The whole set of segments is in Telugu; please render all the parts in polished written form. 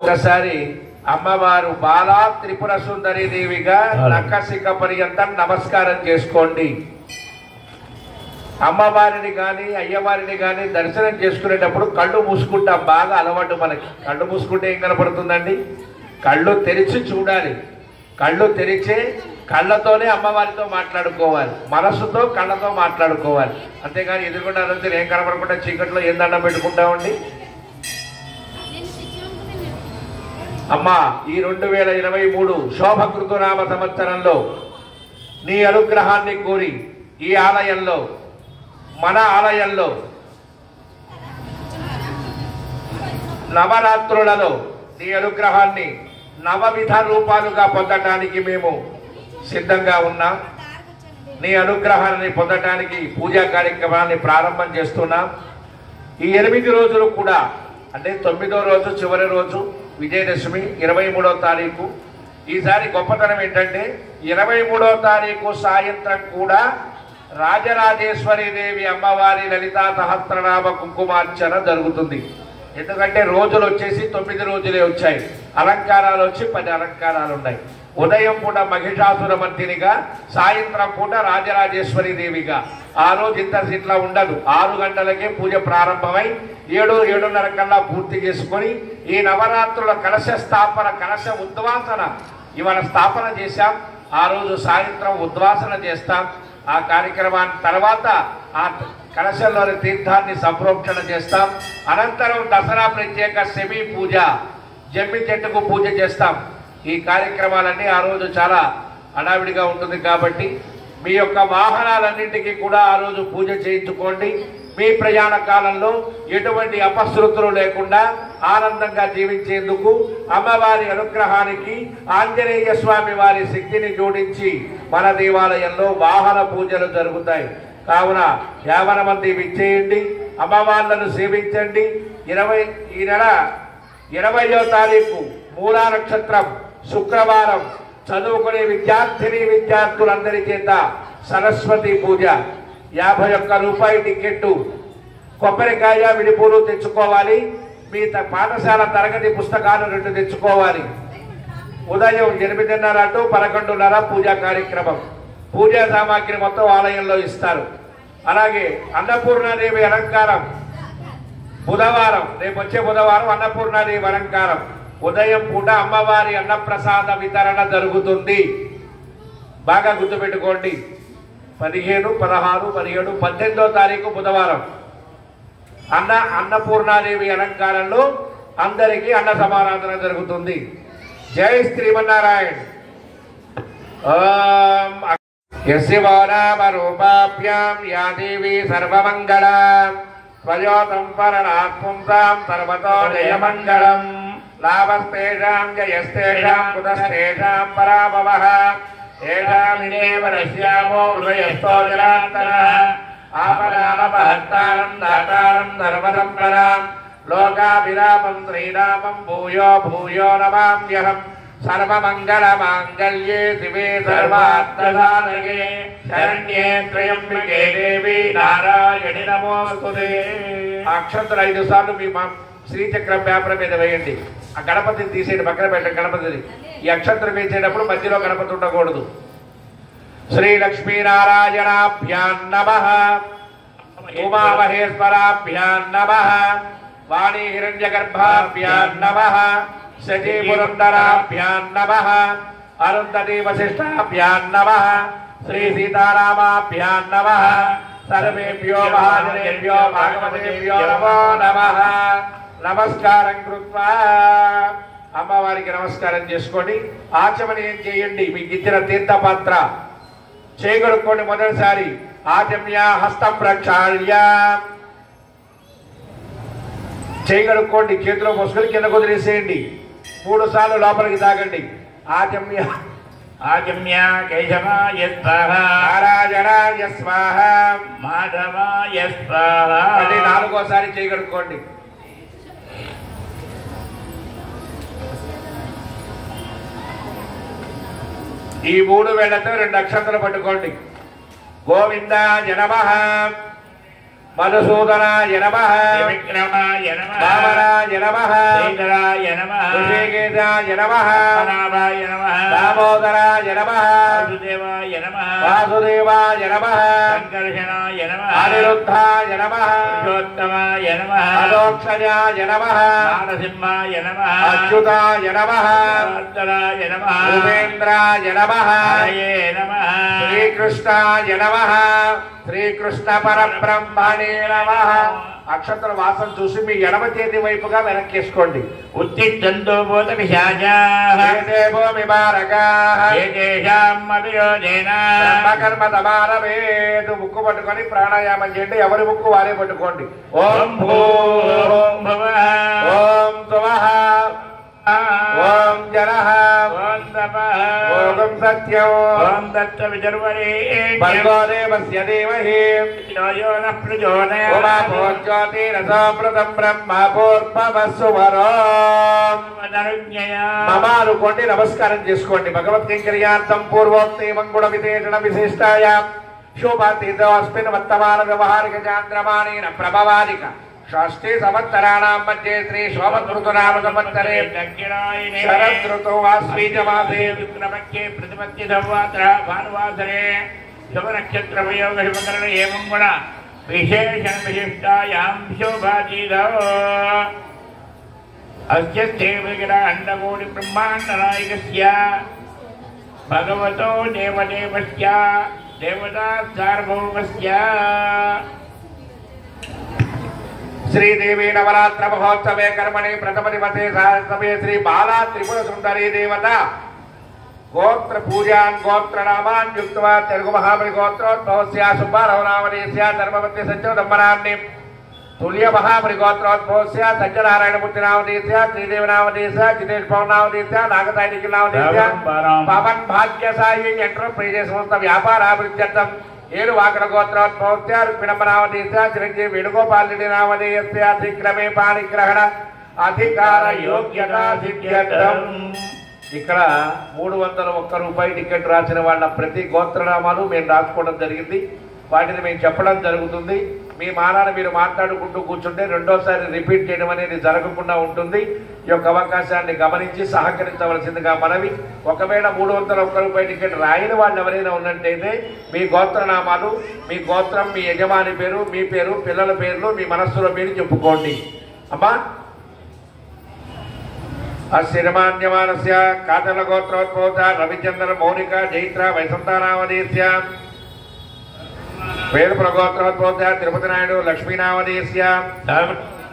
ఒకసారి అమ్మవారు బాలా త్రిపుర సుందరి దేవిగా నక్కసిక పర్యంతం నమస్కారం చేసుకోండి. అమ్మవారిని కానీ అయ్యవారిని కానీ దర్శనం చేసుకునేటప్పుడు కళ్ళు మూసుకుంటాం, బాగా అలవాటు మనకి. కళ్ళు మూసుకుంటే ఏం కనపడుతుందండి? కళ్ళు తెరిచి చూడాలి. కళ్ళు తెరిచే కళ్ళతోనే అమ్మవారితో మాట్లాడుకోవాలి, మనసుతో కళ్ళతో మాట్లాడుకోవాలి. అంతేగాని ఎదుర్కొంటే ఏం కనపడకుండా చీకట్లో ఏం దండం పెట్టుకుంటామండి. అమ్మా, ఈ 2023 శోభకృతునామ సంవత్సరంలో నీ అనుగ్రహాన్ని కోరి ఈ ఆలయంలో, మన ఆలయంలో నవరాత్రులలో నీ అనుగ్రహాన్ని నవవిధ రూపాలుగా పొందటానికి మేము సిద్ధంగా ఉన్నాం. నీ అనుగ్రహాన్ని పొందటానికి పూజా కార్యక్రమాన్ని ప్రారంభం చేస్తున్నాం. ఈ 8 రోజులు కూడా, అంటే 9వ రోజు చివరి రోజు విజయదశమి 23వ తారీఖు. ఈసారి గొప్పతనం ఏంటంటే 23వ తారీఖు సాయంత్రం కూడా రాజరాజేశ్వరి దేవి అమ్మవారి లలితా సహస్రనామ కుంకుమార్చన జరుగుతుంది. ఎందుకంటే రోజులు వచ్చేసి 9 రోజులే వచ్చాయి, అలంకారాలు వచ్చి 10 అలంకారాలు ఉన్నాయి. ఉదయం పూట మహిషాసురమర్దినిగా, సాయంత్రం పూట రాజరాజేశ్వరి దేవిగా. ఆ రోజు ఇంత ఇట్లా ఉండదు. 6 గంటలకే పూజ ప్రారంభమై 7-7:30 కల్లా పూర్తి చేసుకొని ఈ నవరాత్రుల కలశ స్థాపన, కలశ ఉద్వాసన ఇవాళ స్థాపన చేశాం. ఆ రోజు సాయంత్రం ఉద్వాసన చేస్తాం. ఆ కార్యక్రమాన్ని తర్వాత ఆ కలశంలోని తీర్థాన్ని సంప్రోక్షణ చేస్తాం. అనంతరం దసరా ప్రత్యేక సెమీ పూజ, జమ్మి చెట్టుకు పూజ చేస్తాం. ఈ కార్యక్రమాలన్నీ ఆ రోజు చాలా హడావిడిగా ఉంటుంది కాబట్టి మీ యొక్క వాహనాలన్నింటికీ కూడా ఆ రోజు పూజ చేయించుకోండి. మీ ప్రయాణ కాలంలో ఎటువంటి అపశృతులు లేకుండా ఆనందంగా జీవించేందుకు అమ్మవారి అనుగ్రహానికి ఆంజనేయ స్వామి వారి శక్తిని జోడించి మన దేవాలయంలో వాహన పూజలు జరుగుతాయి. కావున 50 మంది విచ్చేయండి, అమ్మవార్లను సేవించండి. ఈ నెల 20వ తారీఖు మూలా నక్షత్రం శుక్రవారం చదువుకునే విద్యార్థులందరి చేత సరస్వతి పూజ. 51 రూపాయి టికెట్టు, కొబ్బరికాయ, విడిపూలు తెచ్చుకోవాలి. మీ పాఠశాల తరగతి పుస్తకాలు 2 తెచ్చుకోవాలి. ఉదయం 8:30 to 11:30 పూజా కార్యక్రమం. పూజా సామాగ్రి మొత్తం ఆలయంలో ఇస్తారు. అలాగే అన్నపూర్ణాదేవి అలంకారం బుధవారం, రేపు వచ్చే బుధవారం అన్నపూర్ణాదేవి అలంకారం. ఉదయం పూట అమ్మవారి అన్నప్రసాద వితరణ జరుగుతుంది. బాగా గుర్తుపెట్టుకోండి. 15, 16, 17, 18వ తారీఖు బుధవారం అన్నపూర్ణాదేవి అలంకారంలో అందరికీ అన్న సమారాధన జరుగుతుంది. జై శ్రీమన్నారాయణ. యస్యవానామరూపాభ్యాం యా దేవీ సర్వమంగళ త్వయోతం పరనాత్పుంసాం సర్వతో జయమంగళం. లాభస్తేషాం జయస్తేషాం కుతస్తేషాం పరాభవః. ఏషామినేవ నశ్యామో హృదయస్థో జలాంతరః. ఆపదామపహర్తారం దాతారం ధర్మసంపదాం లోకాభిరామం శ్రీరామం భూయో భూయో నమామ్యహం. సర్వమంగళమాంగళ్యే శివే సర్వార్థసాధకే శరణ్యే త్రయంబకే దేవి నారాయణి నమోస్తుతే. అక్షంతలు 5 సార్లు మీ శ్రీచక్రం పేపర్ మీద వేయండి. ఆ గణపతిని తీసేయండి, పక్కన పెట్టండి గణపతిని. ఈ అక్షంతరం వేసేటప్పుడు మధ్యలో గణపతి ఉండకూడదు. శ్రీ లక్ష్మీనారాయణాభ్యాం నమః, ఉమామహేశ్వరాభ్యాం నమః, వాణీ హిరణ్యగర్భాభ్యాం నమః, శచీ పురంధరాభ్యాం నమః, అరుంధతీ వశిష్టాభ్యాం నమః, శ్రీ సీతారామాభ్యాం నమః. సర్వేభ్యో మహాజనేభ్యో భాగవతేభ్యో నమో నమః. నమస్కారం కృత్వా అమ్మవారికి నమస్కారం చేసుకోండి. ఆచమనీయం చేయండి. మీకు ఇచ్చిన తీర్థపాత్ర చేయగలుక్కోండి. మొదటిసారి ఆచమ్య హస్తం ప్రక్షాళ్య చేయగలుక్కోండి. చేతిలో పోసుకొని కింద కుదిరేసేయండి. 3 సార్లు లోపలికి తాగండి. ఆచమ్య ఆచమ్య కేశవాయ స్వాహా, నారాయణాయ స్వాహా, మాధవాయ స్వాహా. మళ్ళీ 4వసారి చేయగలుక్కోండి. ఈ 3 వేళ్లతో 2 అక్షంతలు పట్టుకోండి. గోవిందాయ నమః, మధుసూదనాయ నమః విక్రమాయ నమః వామనాయ నమః శ్రీధరాయ నమః ఋషికేశాయ నమః పద్మనాభాయ నమః దామోదరాయ నమః వాసుదేవాయ నమః వాసుదేవాయ నమః సంకర్షణాయ నమః అనిరుద్ధాయ నమః పురుషోత్తమాయ నమః అదోక్షజాయ నమః నారసింహాయ నమః అచ్యుతాయ నమః అర్ధరాయ నమః ఉపేంద్రాయ నమః హరయే నమః శ్రీకృష్ణాయ నమః శ్రీకృష్ణ పరబ్రహ్మణే నమః. అక్షంతర వాసన చూసి మీ ఎడమ చేతి వైపుగా వెనక్కేసుకోండి. ఉత్తిష్టంతో భూత పిశాచాః కర్మ తమారవేదు. ముక్కు పట్టుకొని ప్రాణాయామం చేయండి. ఎవరి ముక్కు వారే పట్టుకోండి. ఓం భూ ఓం సువః ఓం జనః ఓం తపః ఓం సత్యం ఓం దత్త విజర్వరేణ్యం భర్గో దేవస్య ధీమహి ధియో న ప్రచోదయాత్ ఉమాపో జ్యోతిరసోమృతం బ్రహ్మ పూర్వవస్సువరో మమ అనుకోండి. నమస్కారం చేసుకోండి. భగవద్గీకర్యార్థం పూర్వోక్తి మంగుళ విశేషణ విశిష్టాయ శోభాతీతోస్మిన్ వర్తమాన వ్యవహారిక చాంద్రమాణేన ప్రభవాదిక షష్ఠీ సంవత్సరాణాం మధ్యే శ్రీ శోభకృతునామ సంవత్సరే శరదృతౌ ఆశ్వీజమాసే శుక్లపక్షే ప్రతిపత్తి సంవాత్ర భానువాసరే శుభనక్షత్రమయోగ శుభకరణ ఏవం గుణ విశేషణ విశిష్టాయాం శోభాతీతో అస్య దేవగిర అండకోటి బ్రహ్మాండ నాయకస్య భగవతో దేవదేవస్య దేవతా సార్వభౌమస్య శ్రీదేవి నవరాత్ర మహోత్సవే కర్మణి ప్రథమ దివసే సహస్రమే శ్రీ బాలా త్రిపుర సుందరీ దేవత గోత్ర పూజాన్ గోత్ర నామాన్ యుక్త్వా తెలుగు మహాబలి గోత్రోద్భవస్య సుబ్బారావు నామధేయస్య ధర్మవతి సత్యోదంబరాన్ని తుల్య మహాబలి గోత్రోద్భవస్య సత్యనారాయణమూర్తి నామధేయస్య శ్రీదేవి నామధేయస్య జితేష్ పవన్ నామధేయస్య నాగతాయికి నామధేయస్య పవన్ భాగ్యసాయి ఎంటర్ప్రైజెస్ సంస్థ వ్యాపారాభివృద్ధ్యర్థం ఏడు వాకడ గోత్రోద్భవస్య రుక్మిణమ్మ నామధేయస్య చిరంజీవి వేణుగోపాల్ రెడ్డి నామధేయస్య అధిక్రమే పాణిగ్రహణ అధికార యోగ్యత సిద్ధ్యర్థం. ఇక్కడ 301 రూపాయి టికెట్ రాసిన వాళ్ళ ప్రతి గోత్రనామాలు మేము రాసుకోవడం జరిగింది. వాటిని మేము చెప్పడం జరుగుతుంది. మీ మానాన్ని మీరు మాట్లాడుకుంటూ కూర్చుంటే రెండోసారి రిపీట్ చేయడం అనేది జరగకుండా ఉంటుంది. ఈ యొక్క అవకాశాన్ని గమనించి సహకరించవలసిందిగా మనవి. ఒకవేళ 301 రూపాయి టికెట్ రాయని వాళ్ళు ఎవరైనా ఉన్నట్టయితే మీ గోత్రనామాలు, మీ గోత్రం, మీ యజమాని పేరు, మీ పేరు, పిల్లల పేర్లు, మీ మనస్సులో పేరు చెప్పుకోండి. అమ్మా అశ్రమాన్యమానస్య కాతల గోత్రోద్భవత రవిచంద్ర మౌనిక జైత్ర వైసంతానామధేయస్య వేలుపుర గోత్రోద్భవత తిరుపతి నాయుడు లక్ష్మీనామధేయస్య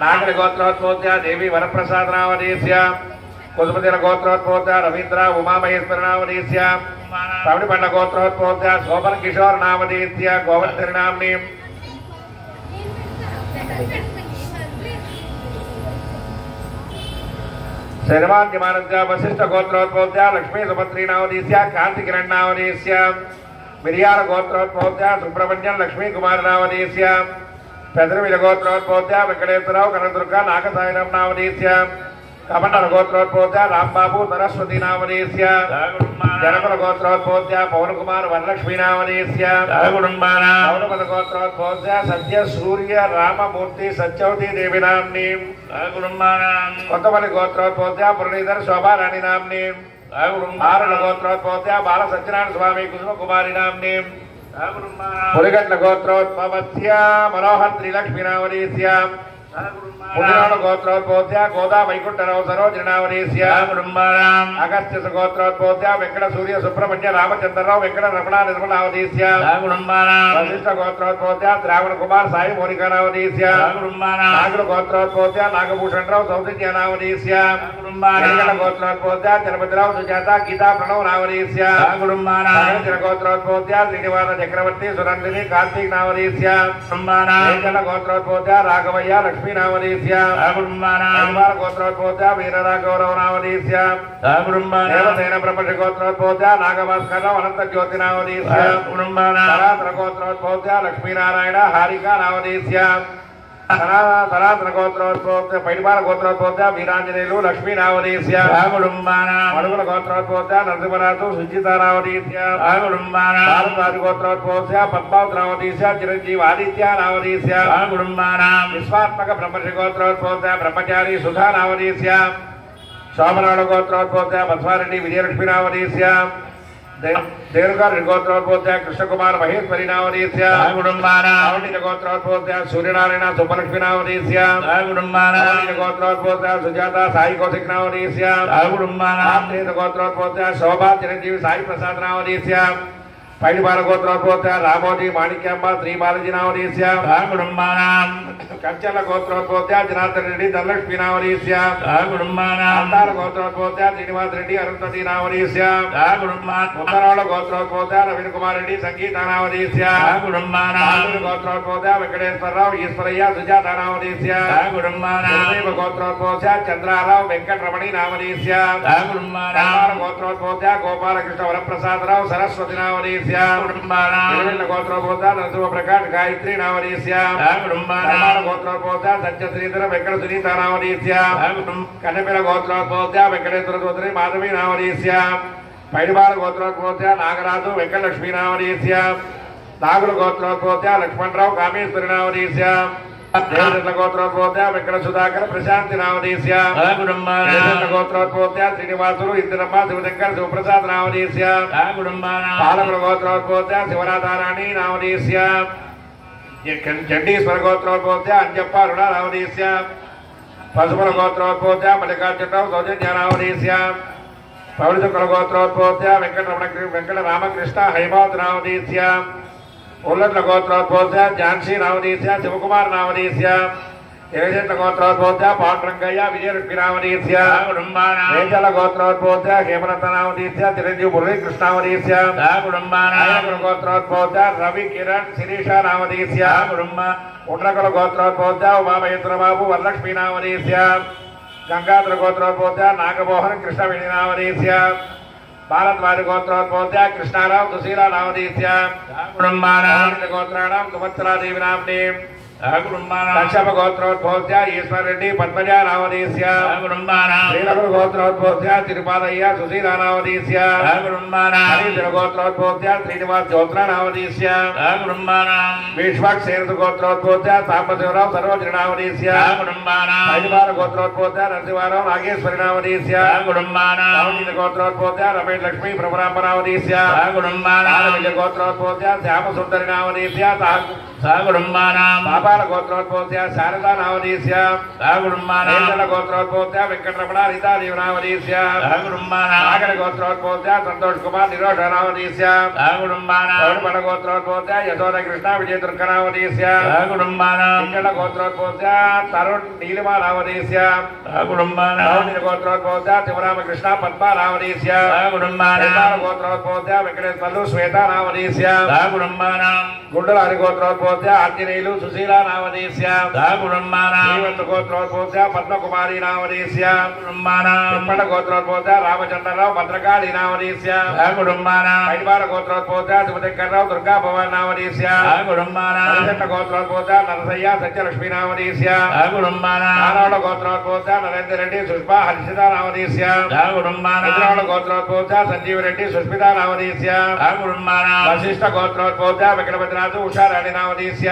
నాగర గోత్రోద్భవత దేవి వరప్రసాద నామధేయస్య కుదుపతిల గోత్రోద్భవత రవీంద్ర ఉమామహేశ్వర నామధేయస్య తమిడిపండ గోత్రోద్భవత శోభన్ కిషోర్ నామధేయస్య గోవర్ధని నామ్ని శర్మాన్యమానస్య వశిష్ఠ గోత్రోద్భవత లక్ష్మీ సుభద్రీ నామధేయస్య కాంతి కిరణ్ నామధేయస్య మిరియాల గోత్రోద్భవత సుబ్రహ్మణ్యం లక్ష్మీ కుమార్ నామధేయస్య పెదరవిల గోత్రోద్భవత వెంకటేశ్వరరావు కనదుర్గ నాగసాయిరాం నామధేయస్య కమండల గోత్రోద్భవత రాంబాబు సరస్వతి నామధేయస్య జనకుల గోత్రోద్భవత పవన్ కుమార్ వరలక్ష్మీ నామధేయస్య పౌనపద గోత్రోద్భవత సత్య సూర్య రామమూర్తి సత్యవతి దేవి నామ్ని కొత్తపల్లి గోత్రోద్భవత మురళీధర్ శోభారాణి నామ్ని ఆరుల గోత్రోద్భవత బాల సత్యనారాయణ స్వామి కుసుమ కుమారి నామ్ని పులిగట్ల గోత్రోద్భవత్య మనోహర్ త్రిలక్ష్మీ నామధేయస్య పులినాడు గోత్రోద్భవత్య గోదా వైకుంఠరావు సరోజిని నామధేయస్య అగస్త్య గోత్రోద్భవత్య వెంకట సూర్య సుబ్రహ్మణ్య రామచంద్రరావు వెంకట రమణ నిర్మల నామధేయస్య వశిష్ఠ గోత్రోద్భవత్య శ్రావణ కుమార్ సాయి మోనికా నామధేయస్య నాగుల గోత్రోద్భవత్య నాగభూషణ్ రావు సౌజన్య నామధేయస్య గోత్రోద్భవత్య తిరుపతిరావు సుజాత గీతా ప్రణవ్ నామధేయస్య గోత్రోద్భవత్య శ్రీనివాస చక్రవర్తి సురంజని కార్తీక్ నామధేయస్య గోత్రోద్భవత్య రాఘవయ్య లక్ష్మీ నామధేయస్య గోత్రోద్భవత్య వీరరాఘవరావు నామధేయస్య దేవసేన బ్రహ్మష గోత్రోద్భవత్య నాగభాస్కరరావు అనంత జ్యోతి నామధేయస్య గోత్రోద్భవత్య లక్ష్మీనారాయణ హారిక నామధేయస్య సనాతన గోత్రోద్భూత పైడిపాల గోత్రోద్భూత వీరాంజనేయులు లక్ష్మీ నావదేశ్య మడుగుల గోత్రోద్భూత నరసింహరాజు సుజిత నావదేశ్య భారద్వాజి గోత్రోద్భూత పద్మావతి నావదేశ్య చిరంజీవి ఆదిత్య నావదేశ్య విశ్వాత్మక బ్రహ్మర్షి గోత్రోద్భూత బ్రహ్మచారి సుధా నావదేశ్య సోమనాడు గోత్రోద్భూత బస్వారెడ్డి విజయలక్ష్మి నావదేశ్య దేవగారి గోత్రోద్భూత కృష్ణకుమార్ మహేశ్వరి నావదేశ్య గోత్రోద్భూత సూర్యనారాయణ సుబ్బలక్ష్మి నావదేశ్య గోత్రోద్భూత సుజాత సాయి కౌశిక్ నావదేశ్య గోత్రోద్భూత శోభా చిరంజీవి సాయి ప్రసాద్ నావదేశ్య పైడిపాల గోత్రోద్భూత రామోజీ మాణిక్యాంబ శ్రీ బాలజీ నావదేశ్య కంచెల గోత్రోద్భూత జనార్దన్ రెడ్డి ధనలక్ష్మి నావదేశ్య అందాల గోత్రోద్భూత శ్రీనివాస్ రెడ్డి అరుంధతి నావదేశ్య ఉత్తరాల గోత్రోద్భూత రవీంద్ర కుమార్ రెడ్డి సంగీత నావదేశ్య గోత్రోద్భూత వెంకటేశ్వరరావు ఈశ్వరయ్య సుజాత నావదేశ్య గోత్రోద్భూత చంద్రారావు వెంకటరమణి నావదేశ్య గోత్రోద్భూత గోపాలకృష్ణ వరప్రసాదరావు సరస్వతి నావదేశ్య గోత్రోద్భూత నరసింహ ప్రకాష్ గాయత్రి నావదేశ్య గోత్రోద్భూత సత్య శ్రీధర వెంకట సునీత నావదేశ్య కన్నెపిల్ల గోత్రోద్భూత వెంకటేశ్వర చౌదరి మాధవి నావదేశ్య పైడిపాల గోత్రోద్భూత నాగరాజు వెంకటలక్ష్మి నావదేశ్య నాగుల గోత్రోద్భూత లక్ష్మణరావు కామేశ్వరి నావదేశ్య దేవదత్త గోత్రోద్భూత వెంకట సుధాకర్ ప్రశాంతి నావదేశ్య గోత్రోద్భూత శ్రీనివాసులు ఇందిరమ్మ శివశంకర్ శివప్రసాద్ నావదేశ్య పాలకుల గోత్రోద్భూత శివనాథారాణి నావదేశ్య చండీశ్వర గోత్రోద్భూత అంజప్ప రుణ నావదేశ్య పశుపుల గోత్రోద్భూత మల్లికార్జునరావు సౌజన్య నావదేశ్య పౌరుషకుల గోత్రోద్భూత వెంకట రామకృష్ణ హైమావతి నావదేశ్య ఉల్లట్ల గోత్రోద్భూత ఝాన్సీ నావదేశ్య శివకుమార్ నావదేశ్య ఎరజెట్ల గోత్రోద్భూత పాండురంగయ్య విజయలక్ష్మి నావదేశ్య మేజల గోత్రోద్భూత హేమలత నావదేశ్య చిరంజీవి మురళీకృష్ణ నావదేశ్య గోత్రోద్భూత రవి కిరణ్ శిరీష నావదేశ్య ఉండ్రకుల గోత్రోద్భూత ఉమామహేశ్వరబాబు వరలక్ష్మి నావదేశ్య గంగాధర గోత్రోద్భూత నాగమోహన్ కృష్ణవేణి నావదేశ్య భారద్వాజి గోత్రోద్భూత కృష్ణారావు సుశీల నావదేశ్య గోత్రాణం సుభద్రాదేవి నామ్ని కశ్యప గోత్రోద్భూత ఈశ్వర్ రెడ్డి పద్మజ నావదేశ్య శ్రీనగర్ గోత్రోద్భూత తిరుపాలయ్య సుశీల నావదేశ్య గోత్రోద్భూత శ్రీనివాస్ జ్యోత్ర నావదేశ్య విశ్వక్షేణ గోత్రోద్భూత సాంబశివరావు సరోజన నావదేశ్య హైదరాబాద్ గోత్రోద్భూత నరసింహారావు నాగేశ్వరి నావదేశ్య గోత్రోద్భూత రమేష్ లక్ష్మి ప్రభురాంబ నావదేశ్య గోత్రోద్భూత శ్యామసుందరి నావదేశ్య బాబాల గోత్రోద్భూత శారదా నావదేశ్య గోత్రోద్భూత వెంకటరమణ రీతాదేవి నావదేశ్య నాగర గోత్రోద్భూత సంతోష్ కుమార్ నిరోష నావదేశ్య గోత్రోద్భూత యశోద కృష్ణ విజయదుర్గ నావదేశ్య గోత్రోద్భూత తరుణ్ నీలిమా నావదేశ్య గోత్రోద్భూత శివరామకృష్ణ పద్మ నావదేశ్య గోత్రోద్భూత వెంకటేశ్వర్లు శ్వేత నావదేశ్య గుండెల హరిగోత్రోద్భూత ఆంజనేయులు సుశీల నావదేశ్య గోత్రోద్భూత పద్మకుమారి నావదేశ్య గోత్రోద్భూత రామచంద్రరావు భద్రకాళి నావదేశ్య హైదరాబాద్ గోత్రోద్భూత శివశంకర్రావు దుర్గా భవన్ నావదేశ్య గోత్రోద్భూత నరసయ్య సత్యలక్ష్మి నావదేశ్య నారాయణ గోత్రోద్భూత నరేందర్ రెడ్డి సుష్మా హర్షిత నావదేశ్య గోత్రోద్భూత సంజీవ్ రెడ్డి సుష్మిత నావదేశ్య వశిష్ఠ గోత్రోద్భూత వెంకటపతిరాజు ఉషారాణి నావదేశ్య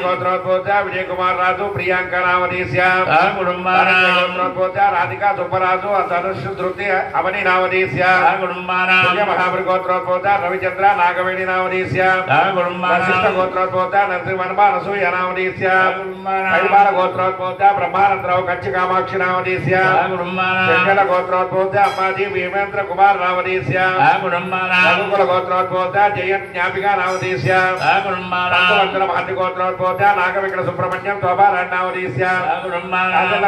గోత్రోద్భూత విజయ్ కుమార్ రాజు ప్రియాంక నావదేశ్య గోత్రోద్భూత రాధికా సుబ్బరాజు ధనుష్ ధృతి అవని నావదేశ్య మహాబలి గోత్రోద్భూత రవిచంద్ర నాగవేణి నావదేశ్య వశిష్ఠ గోత్రోద్భూత నరసింహన్మ అనసూయ నావదేశ్య హైదరాబాద్ గోత్రోద్భూత బ్రహ్మానందరావు కంచి కామాక్షి నావదేశ్య వెంకట గోత్రోద్భూత అమ్మాజీ భీమేంద్ర కుమార్ నావదేశ్య రఘుకుల గోత్రోద్భూత జయన్ జ్ఞాపిక నావదేశ్య మహర్షి గోత్రోద్భూత నాగవెంకట సుబ్రహ్మణ్యం శోభారాణి నావదేశ్య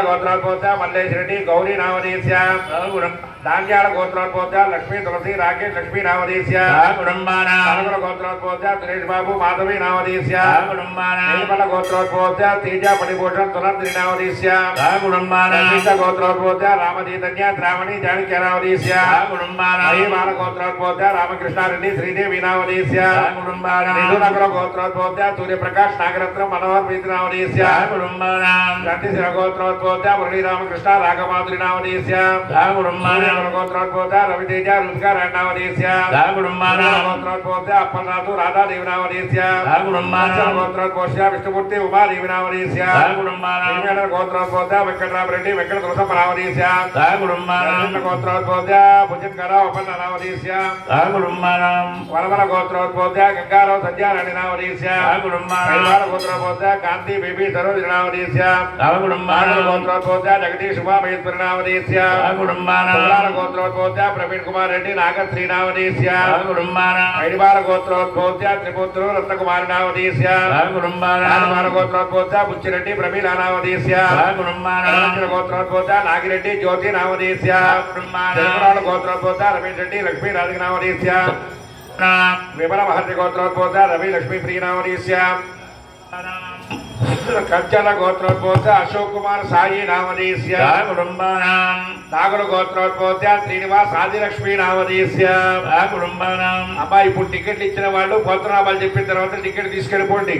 గోత్రోద్భూత మల్లేష్ రెడ్డి గౌరీ నావదేశ్య ధాన్యాల గోత్రోద్భోత లక్ష్మీ తులసి రాకేష్ లక్ష్మీ నామదేశ్య కనకుల గోత్రోద్భోత సురేష్ బాబు మాధవి నామదేశ్య నిర్మల గోత్రోద్భోత తేజ పడిభూషణ్ తులంత్రి నామదేశ్య గోత్రోద్భోత రామచైతన్య శ్రావణి జానక్య నామదేశ్య మహిమాల గోత్రోద్భోత రామకృష్ణారెడ్డి శ్రీదేవి నామదేశ్య నిధునగర గోత్రోద్భోత సూర్యప్రకాష్ నాగరత్నం మనోహర్ ప్రీతి నామదేశ్య గంటిశిర గోత్రోద్భోత మురళీ రామకృష్ణ రాఘమాధురి నామదేశ్య గోత్రోద్భోత రవితేజ రుద్గా నామదేశ్య గోత్రోద్భోత అప్పలనాథు రాధాదేవి నామదేశ్య గోత్రోద్భోష విష్ణుమూర్తి ఉమాదేవి నామదేశ్య గోత్రోద్భోత వెంకటరామరెడ్డి వెంకట తులసమ్మ నామదేశ్య గోత్రోద్భోత భుజంకర ఉపన్న నామదేశ్య వరమల గోత్రోద్భోత గంగారావు సంధ్యారాణి నామదేశ్య గోత్రోద్భోత కాంతి బేబీ సరోజి నామదేశ్య గోత్రోద్భోత జగదీష్ ఉమామహేశ్వరి నామదేశ్య గోత్రోద్భోత ప్రవీణ్ కుమార్ రెడ్డి నాగశ్రీ నామదేశ్య ఐడివాల గోత్రోద్భోత త్రిపుత్రులు రత్నకుమారి నామదేశ్య గోత్రోద్భోత బుచ్చిరెడ్డి ప్రమీల నామదేశ్య గోత్రోద్భోత నాగిరెడ్డి జ్యోతి నామదేశ్య గోత్రోద్భోత రమేష్ రెడ్డి లక్ష్మీ రాజు నామదేశ్య విమల మహర్షి గోత్రోద్భోత రవి లక్ష్మీ ప్రియ నామదేశ్య కంచల గోత్రోద్భోత అశోక్ కుమార్ సాయి నామదేశ్య నాగుల గోత్రోద్భోత శ్రీనివాస్ ఆదిలక్ష్మి నామదేశ్య అమ్మా ఇప్పుడు టికెట్లు ఇచ్చిన వాళ్ళు గోత్రనామాలు చెప్పిన తర్వాత టికెట్ తీసుకెళ్ళిపోండి.